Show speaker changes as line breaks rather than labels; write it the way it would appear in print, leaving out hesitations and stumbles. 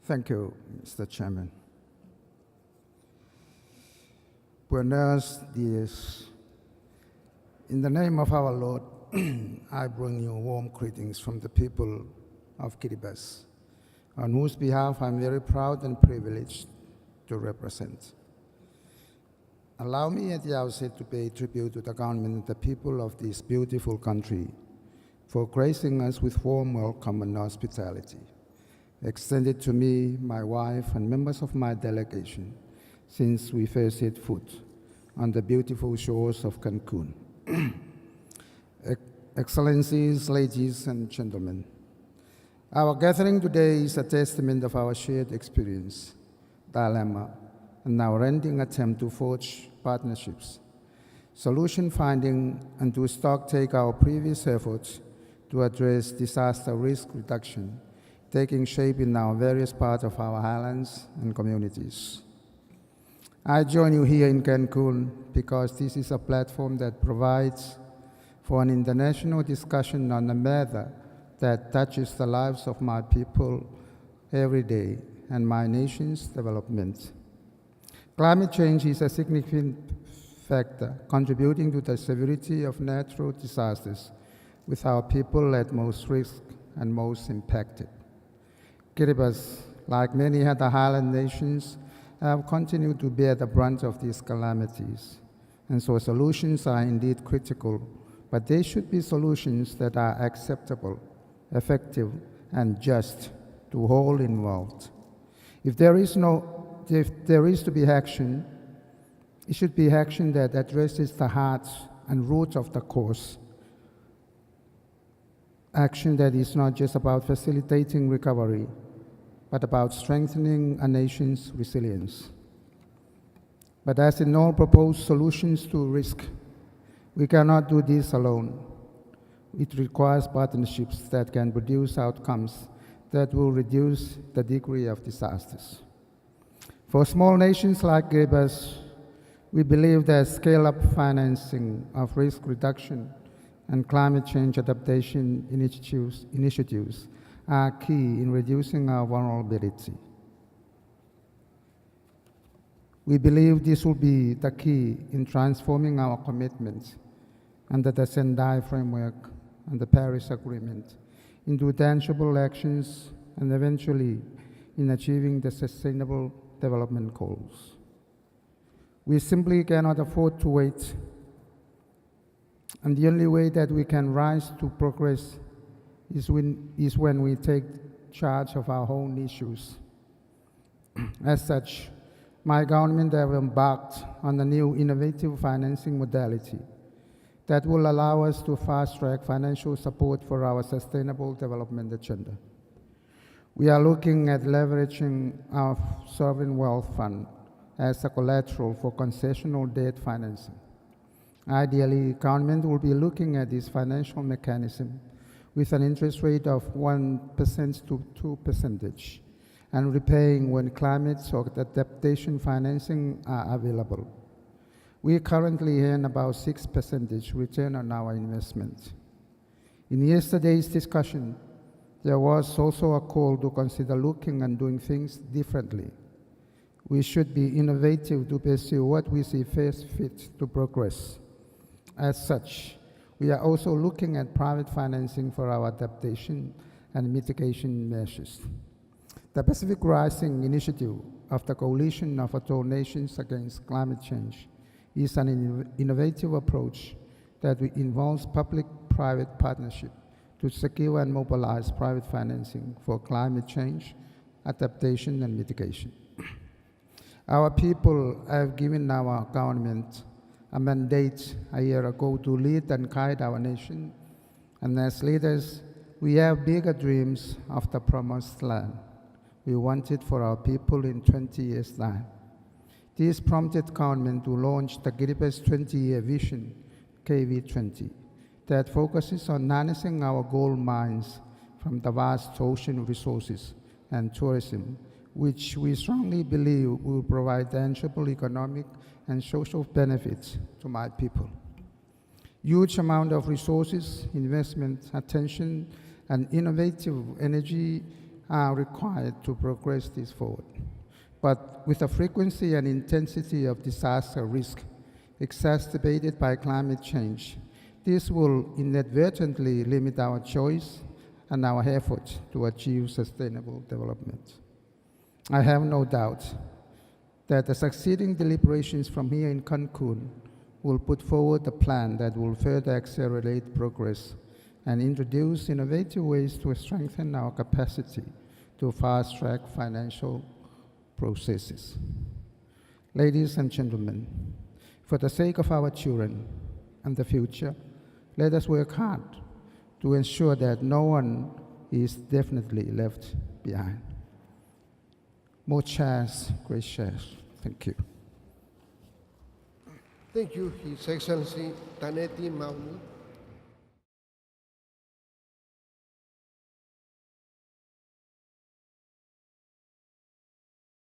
Thank you, Mr. Chairman. Buenos dias. In the name of our Lord, I bring you warm greetings from the people of Kiribati, on whose behalf I'm very proud and privileged to represent. Allow me at the outset to pay tribute to the government and the people of this beautiful country for gracing us with warm welcome and hospitality, extended to me, my wife, and members of my delegation since we first set foot on the beautiful shores of Cancun. Excellencies, ladies and gentlemen, our gathering today is a testament of our shared experience, dilemma, and our ending attempt to forge partnerships, solution finding, and to stock take our previous efforts to address disaster risk reduction, taking shape in our various parts of our islands and communities. I join you here in Cancun because this is a platform that provides for an international discussion on a matter that touches the lives of my people every day and my nation's development. Climate change is a significant factor contributing to the severity of natural disasters, with our people at most risk and most impacted. Kiribati, like many other highland nations, have continued to bear the brunt of these calamities, and so solutions are indeed critical, but they should be solutions that are acceptable, effective, and just to all involved. If there is to be action, it should be action that addresses the heart and root of the cause. Action that is not just about facilitating recovery, but about strengthening a nation's resilience. But as in all proposed solutions to risk, we cannot do this alone. It requires partnerships that can produce outcomes that will reduce the degree of disasters. For small nations like Kiribati, we believe that scale-up financing of risk reduction and climate change adaptation initiatives are key in reducing our vulnerability. We believe this will be the key in transforming our commitments under the Sendai framework and the Paris Agreement into tangible actions and eventually in achieving the Sustainable Development Goals. We simply cannot afford to wait, and the only way that we can rise to progress is when we take charge of our own issues. As such, my government have embarked on a new innovative financing modality that will allow us to fast-track financial support for our sustainable development agenda. We are looking at leveraging our sovereign wealth fund as a collateral for concessional debt financing. Ideally, government will be looking at this financial mechanism with an interest rate of 1% to 2% and repaying when climate or adaptation financing are available. We currently earn about 6% return on our investment. In yesterday's discussion, there was also a call to consider looking and doing things differently. We should be innovative to pursue what we see first fit to progress. As such, we are also looking at private financing for our adaptation and mitigation measures. The Pacific Rising Initiative of the Coalition of Atoll Nations Against Climate Change is an innovative approach that involves public-private partnership to secure and mobilize private financing for climate change, adaptation, and mitigation. Our people have given our government a mandate a year ago to lead and guide our nation, and as leaders, we have bigger dreams of the promised land we want it for our people in 20 years' time. This prompted government to launch the Kiribati 20-year vision, KV20, that focuses on harnessing our gold mines from the vast ocean resources and tourism, which we strongly believe will provide tangible economic and social benefits to my people. Huge amount of resources, investment, attention, and innovative energy are required to progress this forward. But with the frequency and intensity of disaster risk exacerbated by climate change, this will inadvertently limit our choice and our efforts to achieve sustainable development. I have no doubt that the succeeding deliberations from here in Cancun will put forward a plan that will further accelerate progress and introduce innovative ways to strengthen our capacity to fast-track financial processes. Ladies and gentlemen, for the sake of our children and the future, let us work hard to ensure that no one is definitely left behind. More chairs, great chairs. Thank you.
Thank you, His Excellency Taneti Maamau.